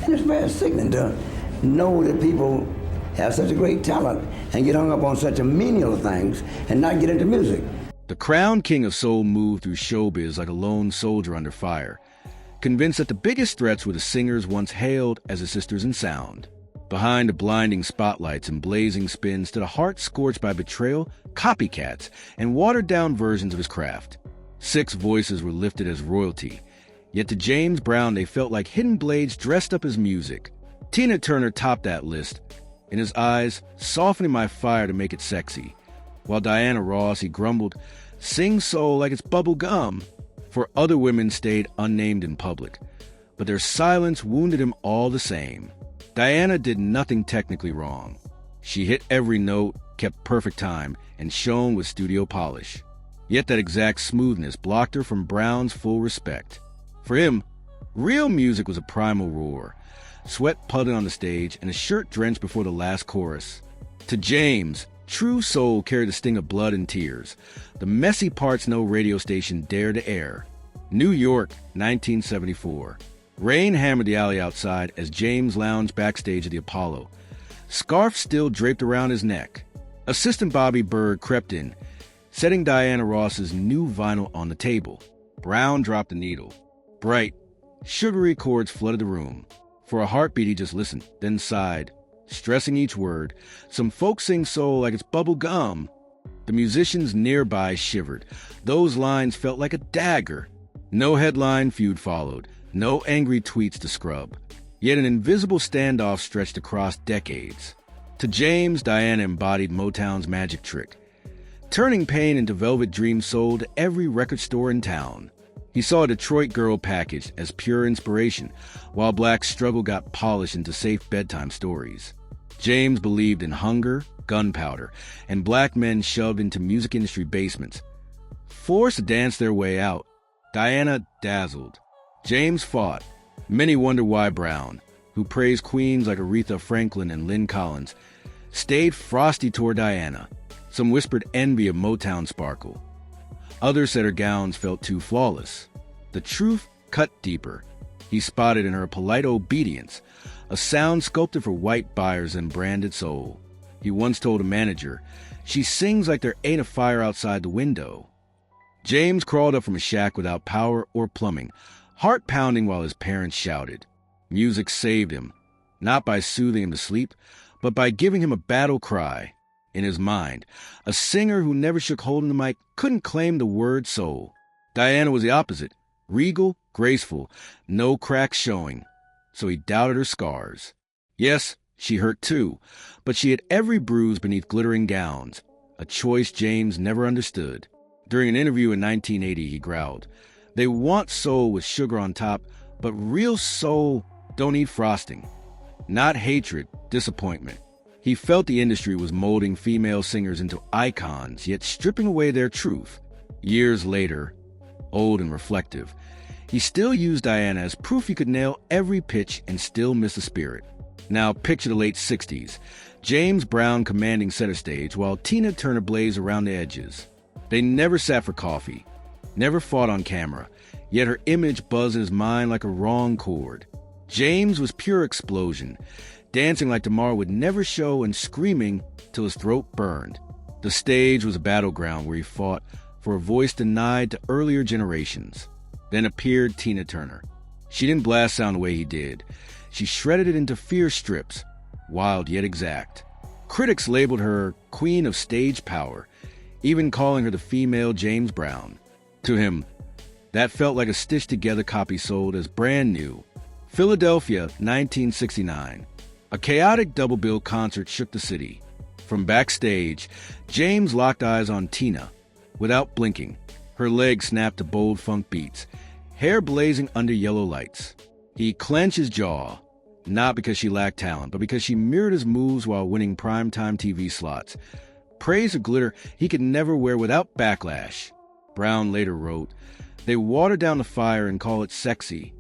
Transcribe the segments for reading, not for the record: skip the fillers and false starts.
And it's very sickening to know that people have such a great talent and get hung up on such a menial things and not get into music. The crowned king of soul moved through showbiz like a lone soldier under fire, convinced that the biggest threats were the singers once hailed as his sisters in sound. Behind the blinding spotlights and blazing spins stood a heart scorched by betrayal, copycats, and watered-down versions of his craft. 6 voices were lifted as royalty, yet to James Brown they felt like hidden blades dressed up as music. Tina Turner topped that list, in his eyes softening my fire to make it sexy, while Diana Ross, he grumbled, "Sing soul like it's bubble gum." For other women stayed unnamed in public, but their silence wounded him all the same. Diana did nothing technically wrong. She hit every note, kept perfect time, and shone with studio polish. Yet that exact smoothness blocked her from Brown's full respect. For him, real music was a primal roar, sweat puddling on the stage and a shirt drenched before the last chorus. To James, true soul carried the sting of blood and tears, the messy parts no radio station dared to air. New York, 1974. Rain hammered the alley outside as James lounged backstage at the Apollo, scarf still draped around his neck. Assistant Bobby Bird crept in, setting Diana Ross's new vinyl on the table. Brown dropped the needle. Bright, sugary chords flooded the room. For a heartbeat, he just listened, then sighed, stressing each word. Some folks sing soul like it's bubble gum. The musicians nearby shivered. Those lines felt like a dagger. No headline feud followed. No angry tweets to scrub. Yet an invisible standoff stretched across decades. To James, Diana embodied Motown's magic trick, turning pain into velvet dreams sold to every record store in town. He saw a Detroit girl packaged as pure inspiration, while black struggle got polished into safe bedtime stories. James believed in hunger, gunpowder, and black men shoved into music industry basements, forced to dance their way out. Diana dazzled. James fought. Many wonder why Brown, who praised queens like Aretha Franklin and Lynn Collins, stayed frosty toward Diana. Some whispered envy of Motown sparkle. Others said her gowns felt too flawless. The truth cut deeper. He spotted in her polite obedience, a sound sculpted for white buyers and branded soul. He once told a manager, "She sings like there ain't a fire outside the window." James crawled up from a shack without power or plumbing, heart pounding while his parents shouted. Music saved him, not by soothing him to sleep, but by giving him a battle cry. In his mind, a singer who never shook holding the mic couldn't claim the word soul. Diana was the opposite, regal, graceful, no cracks showing. So he doubted her scars. Yes, she hurt too, but she had every bruise beneath glittering gowns, a choice James never understood. During an interview in 1980, he growled, "They want soul with sugar on top, but real soul don't need frosting." Not hatred, disappointment. He felt the industry was molding female singers into icons, yet stripping away their truth. Years later, old and reflective, he still used Diana as proof he could nail every pitch and still miss the spirit. Now picture the late 60s, James Brown commanding center stage while Tina Turner blazed around the edges. They never sat for coffee, never fought on camera, yet her image buzzed in his mind like a wrong chord. James was pure explosion, dancing like tomorrow would never show and screaming till his throat burned. The stage was a battleground where he fought for a voice denied to earlier generations. Then appeared Tina Turner. She didn't blast sound the way he did. She shredded it into fierce strips, wild yet exact. Critics labeled her queen of stage power, even calling her the female James Brown. To him, that felt like a stitched-together copy sold as brand new. Philadelphia, 1969. A chaotic double-bill concert shook the city. From backstage, James locked eyes on Tina. Without blinking, her legs snapped to bold funk beats, hair blazing under yellow lights. He clenched his jaw, not because she lacked talent, but because she mirrored his moves while winning primetime TV slots. Praise or glitter he could never wear without backlash. Brown later wrote, "They water down the fire and call it sexy."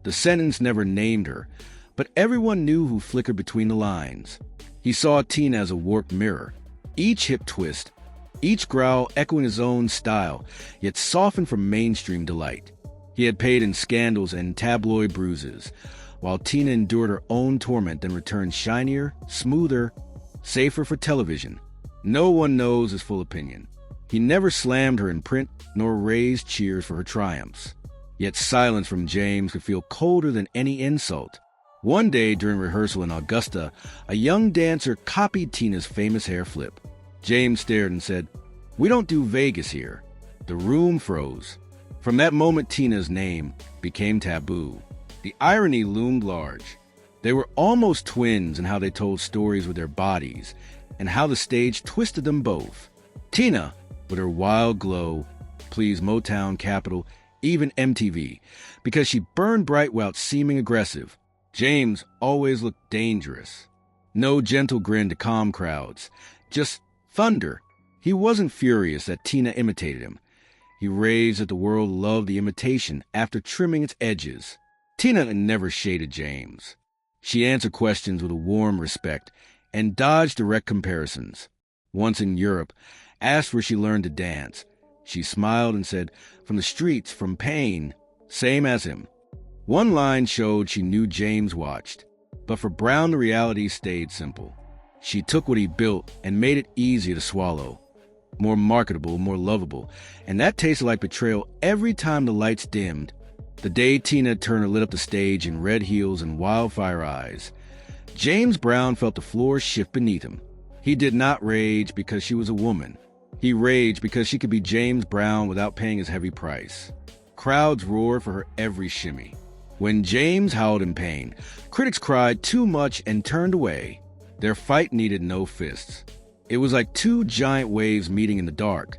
The sentence never named her, but everyone knew who flickered between the lines. He saw Tina as a warped mirror, each hip twist, each growl echoing his own style, yet softened from mainstream delight. He had paid in scandals and tabloid bruises, while Tina endured her own torment, then returned shinier, smoother, safer for television. No one knows his full opinion. He never slammed her in print, nor raised cheers for her triumphs. Yet silence from James could feel colder than any insult. One day during rehearsal in Augusta, a young dancer copied Tina's famous hair flip. James stared and said, "We don't do Vegas here." The room froze. From that moment, Tina's name became taboo. The irony loomed large. They were almost twins in how they told stories with their bodies, and how the stage twisted them both. Tina, with her wild glow, pleased Motown, Capitol, even MTV, because she burned bright without seeming aggressive. James always looked dangerous. No gentle grin to calm crowds, just thunder. He wasn't furious that Tina imitated him. He raged that the world loved the imitation after trimming its edges. Tina never shaded James. She answered questions with a warm respect and dodged direct comparisons. Once in Europe, asked where she learned to dance. She smiled and said, "From the streets, from pain, same as him." One line showed she knew James watched, but for Brown the reality stayed simple. She took what he built and made it easier to swallow. More marketable, more lovable, and that tasted like betrayal every time the lights dimmed. The day Tina Turner lit up the stage in red heels and wildfire eyes, James Brown felt the floor shift beneath him. He did not rage because she was a woman. He raged because she could be James Brown without paying his heavy price. Crowds roared for her every shimmy. When James howled in pain, critics cried too much and turned away. Their fight needed no fists. It was like two giant waves meeting in the dark,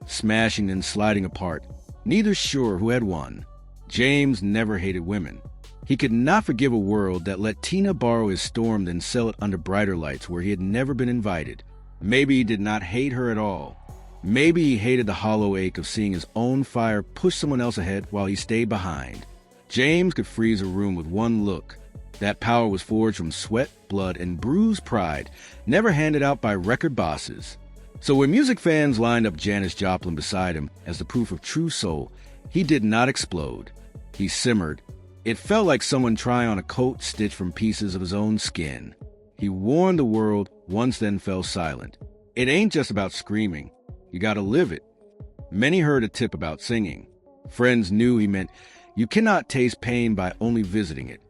smashing and sliding apart, neither sure who had won. James never hated women. He could not forgive a world that let Tina borrow his storm then sell it under brighter lights where he had never been invited. Maybe he did not hate her at all. Maybe he hated the hollow ache of seeing his own fire push someone else ahead while he stayed behind. James could freeze a room with one look. That power was forged from sweat, blood, and bruised pride, never handed out by record bosses. So when music fans lined up Janis Joplin beside him as the proof of true soul, he did not explode. He simmered. It felt like someone trying on a coat stitched from pieces of his own skin. He warned the world, once then fell silent. It ain't just about screaming. You gotta live it. Many heard a tip about singing. Friends knew he meant you cannot taste pain by only visiting it.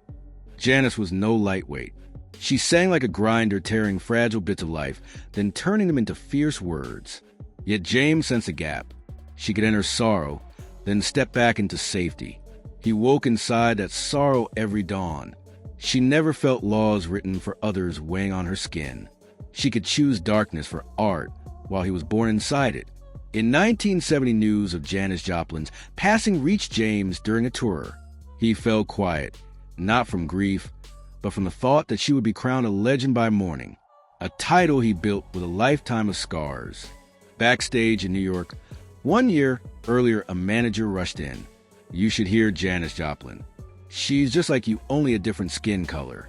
Janis was no lightweight. She sang like a grinder, tearing fragile bits of life, then turning them into fierce words. Yet James sensed a gap. She could enter sorrow, then step back into safety. He woke inside that sorrow every dawn. She never felt laws written for others weighing on her skin. She could choose darkness for art while he was born inside it. In 1970, news of Janis Joplin's passing reached James during a tour. He fell quiet, not from grief, but from the thought that she would be crowned a legend by morning, a title he built with a lifetime of scars. Backstage in New York, 1 year earlier, a manager rushed in. "You should hear Janis Joplin. She's just like you, only a different skin color."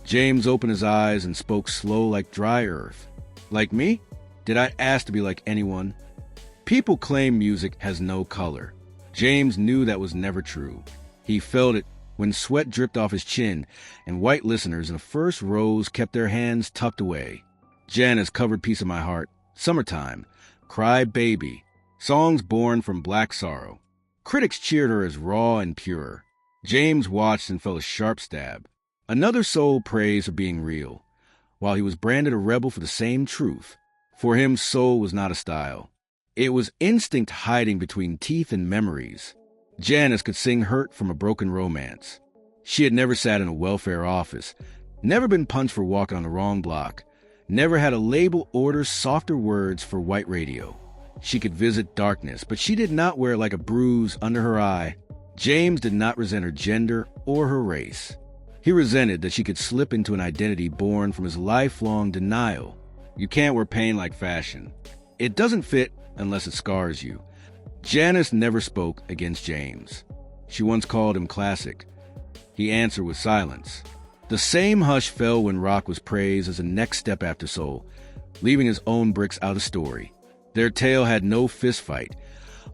James opened his eyes and spoke slow like dry earth. "Like me? Did I ask to be like anyone?" People claim music has no color. James knew that was never true. He felt it when sweat dripped off his chin and white listeners in the first rows kept their hands tucked away. Janis covered Piece of My Heart, Summertime, Cry Baby, songs born from black sorrow. Critics cheered her as raw and pure. James watched and felt a sharp stab. Another soul praised for being real, while he was branded a rebel for the same truth. For him, soul was not a style. It was instinct hiding between teeth and memories. Janis could sing hurt from a broken romance. She had never sat in a welfare office, never been punched for walking on the wrong block, never had a label order softer words for white radio. She could visit darkness, but she did not wear it like a bruise under her eye. James did not resent her gender or her race. He resented that she could slip into an identity born from his lifelong denial. You can't wear pain like fashion. It doesn't fit unless it scars you. Janis never spoke against James. She once called him classic. He answered with silence. The same hush fell when rock was praised as a next step after soul, leaving his own bricks out of story. Their tale had no fistfight,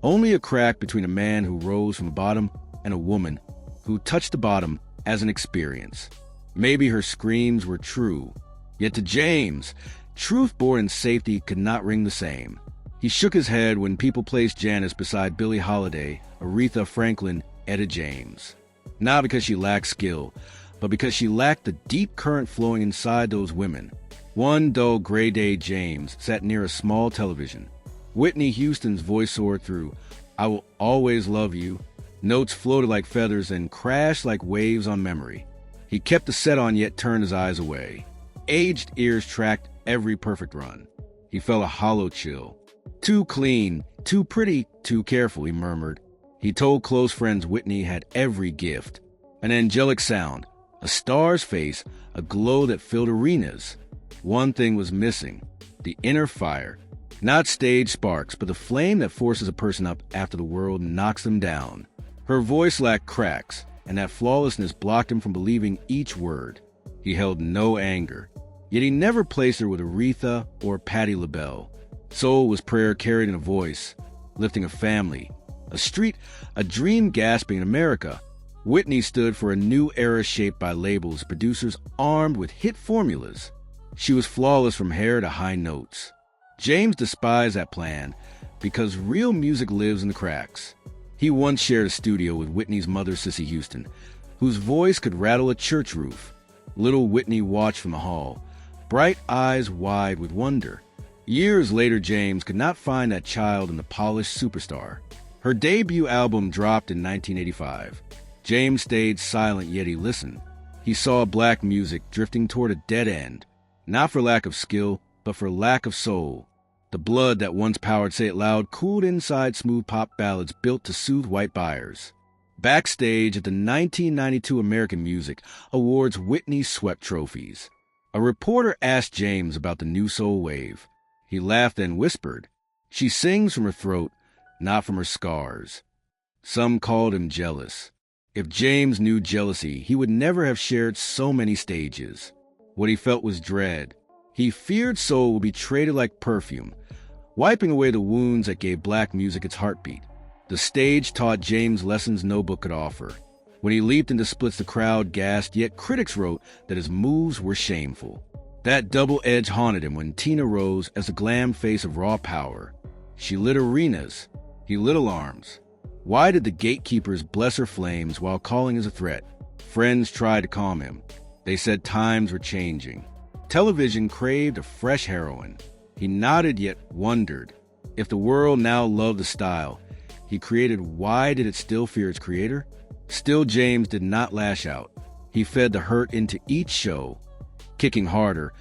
only a crack between a man who rose from the bottom and a woman who touched the bottom as an experience. Maybe her screams were true. Yet to James, truth born in safety could not ring the same. He shook his head when people placed Janice beside Billie Holiday, Aretha Franklin, Etta James. Not because she lacked skill, but because she lacked the deep current flowing inside those women. One dull gray day, James sat near a small television. Whitney Houston's voice soared through, "I will always love you." Notes floated like feathers and crashed like waves on memory. He kept the set on yet turned his eyes away. Aged ears tracked every perfect run. He felt a hollow chill. "Too clean, too pretty, too careful," he murmured. He told close friends Whitney had every gift. An angelic sound, a star's face, a glow that filled arenas. One thing was missing, the inner fire. Not stage sparks, but the flame that forces a person up after the world knocks them down. Her voice lacked cracks, and that flawlessness blocked him from believing each word. He held no anger. Yet he never placed her with Aretha or Patti LaBelle. Soul was prayer carried in a voice, lifting a family, a street, a dream gasping in America. Whitney stood for a new era shaped by labels, producers armed with hit formulas. She was flawless from hair to high notes. James despised that plan because real music lives in the cracks. He once shared a studio with Whitney's mother, Cissy Houston, whose voice could rattle a church roof. Little Whitney watched from the hall, bright eyes wide with wonder. Years later, James could not find that child in the polished superstar. Her debut album dropped in 1985. James stayed silent, yet he listened. He saw black music drifting toward a dead end, not for lack of skill, but for lack of soul. The blood that once powered Say It Loud cooled inside smooth pop ballads built to soothe white buyers. Backstage at the 1992 American Music Awards, Whitney swept trophies. A reporter asked James about the new soul wave. He laughed and whispered, "She sings from her throat, not from her scars." Some called him jealous. If James knew jealousy, he would never have shared so many stages. What he felt was dread. He feared soul would be traded like perfume, wiping away the wounds that gave black music its heartbeat. The stage taught James lessons no book could offer. When he leaped into splits, the crowd gasped, yet critics wrote that his moves were shameful. That double edge haunted him when Tina rose as the glam face of raw power. She lit arenas. He lit alarms. Why did the gatekeepers bless her flames while calling as a threat? Friends tried to calm him. They said times were changing. Television craved a fresh heroine. He nodded yet wondered. If the world now loved the style he created, why did it still fear its creator? Still, James did not lash out. He fed the hurt into each show, kicking harder,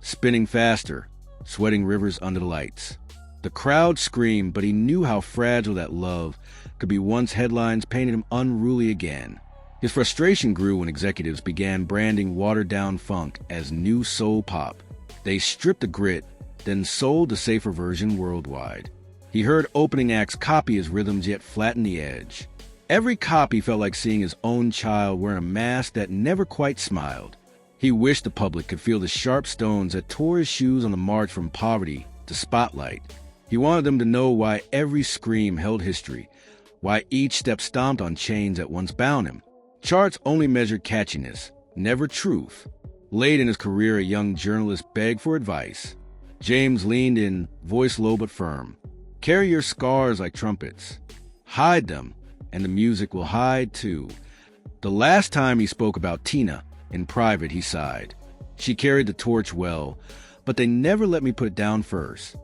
spinning faster, sweating rivers under the lights. The crowd screamed, but he knew how fragile that love could be once headlines painted him unruly again. His frustration grew when executives began branding watered-down funk as new soul pop. They stripped the grit, then sold the safer version worldwide. He heard opening acts copy his rhythms yet flatten the edge. Every copy felt like seeing his own child wearing a mask that never quite smiled. He wished the public could feel the sharp stones that tore his shoes on the march from poverty to spotlight. He wanted them to know why every scream held history, why each step stomped on chains that once bound him. Charts only measured catchiness, never truth. Late in his career, a young journalist begged for advice. James leaned in, voice low but firm. "Carry your scars like trumpets. Hide them, and the music will hide too." The last time he spoke about Tina, in private, he sighed. "She carried the torch well, but they never let me put it down first."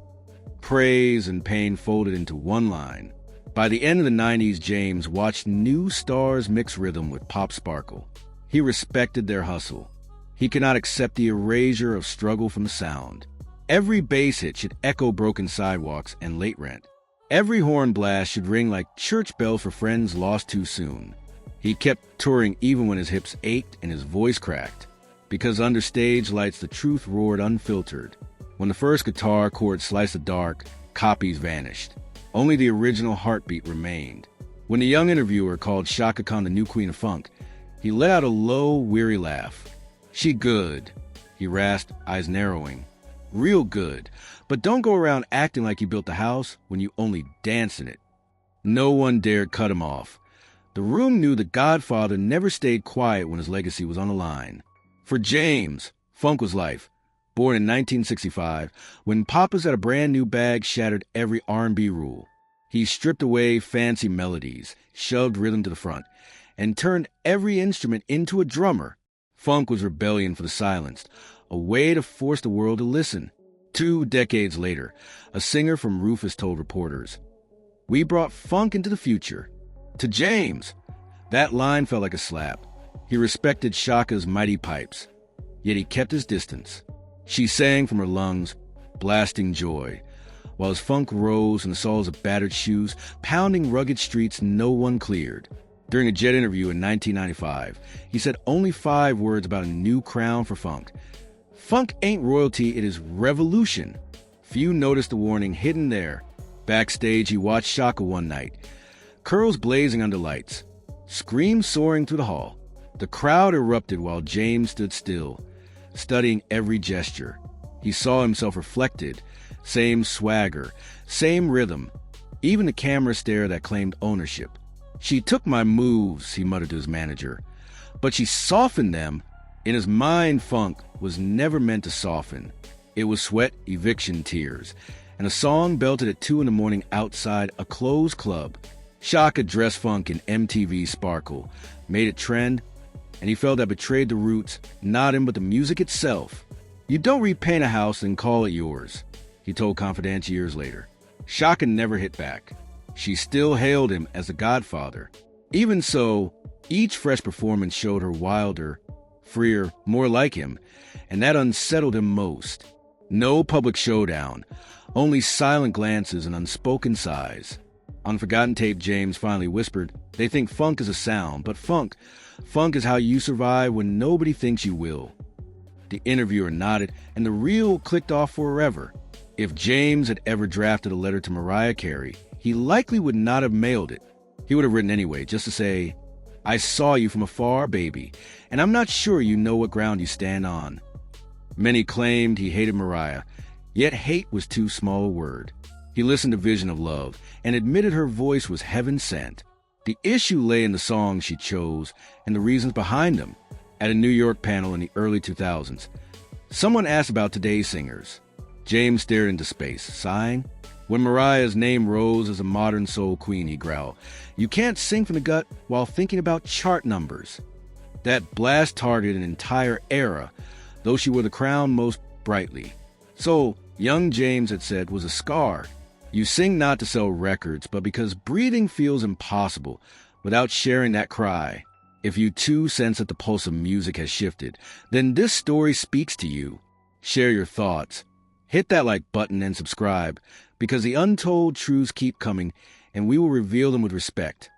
Praise and pain folded into one line. By the end of the 90s, James watched new stars mix rhythm with pop sparkle. He respected their hustle. He could not accept the erasure of struggle from the sound. Every bass hit should echo broken sidewalks and late rent. Every horn blast should ring like church bells for friends lost too soon. He kept touring even when his hips ached and his voice cracked. Because under stage lights, the truth roared unfiltered. When the first guitar chord sliced the dark, copies vanished. Only the original heartbeat remained. When the young interviewer called Chaka Khan the new queen of funk, he let out a low, weary laugh. "She good," he rasped, eyes narrowing. "Real good. But don't go around acting like you built the house when you only dance in it." No one dared cut him off. The room knew the Godfather never stayed quiet when his legacy was on the line. For James, funk was life. Born in 1965, when Papa's Got a Brand New Bag shattered every R&B rule. He stripped away fancy melodies, shoved rhythm to the front, and turned every instrument into a drummer. Funk was rebellion for the silenced, a way to force the world to listen. 2 decades later, a singer from Rufus told reporters, "We brought funk into the future." To James, that line felt like a slap. He respected Shaka's mighty pipes, yet he kept his distance. She sang from her lungs, blasting joy, while his funk rose in the soles of battered shoes, pounding rugged streets no one cleared. During a Jet interview in 1995, he said only 5 words about a new crown for funk. Funk ain't royalty, it is revolution. Few noticed the warning hidden there. Backstage, he watched Shaka one night. Curls blazing under lights, screams soaring through the hall. The crowd erupted while James stood still, studying every gesture. He saw himself reflected, same swagger, same rhythm, even the camera stare that claimed ownership. "She took my moves," he muttered to his manager, "but she softened them." In his mind, funk was never meant to soften. It was sweat, eviction, tears, and a song belted at 2 in the morning outside a closed club. Shaka dressed funk in MTV sparkle, made it trend, and he felt that betrayed the roots, not him but the music itself. "You don't repaint a house and call it yours," he told Confidence years later. Shaka never hit back. She still hailed him as the Godfather. Even so, each fresh performance showed her wilder, freer, more like him, and that unsettled him most. No public showdown, only silent glances and unspoken sighs. On forgotten tape, James finally whispered, "They think funk is a sound, but funk is how you survive when nobody thinks you will." The interviewer nodded, and the reel clicked off forever. If James had ever drafted a letter to Mariah Carey, he likely would not have mailed it. He would have written anyway, just to say, "I saw you from afar, baby, and I'm not sure you know what ground you stand on." Many claimed he hated Mariah, yet hate was too small a word. He listened to Vision of Love and admitted her voice was heaven sent. The issue lay in the songs she chose and the reasons behind them. At a New York panel in the early 2000s, someone asked about today's singers. James stared into space, sighing. When Mariah's name rose as a modern soul queen, he growled, "You can't sing from the gut while thinking about chart numbers." That blast targeted an entire era, though she wore the crown most brightly. So, young James had said, was a scar. You sing not to sell records, but because breathing feels impossible without sharing that cry. If you too sense that the pulse of music has shifted, then this story speaks to you. Share your thoughts. Hit that like button and subscribe, because the untold truths keep coming, and we will reveal them with respect.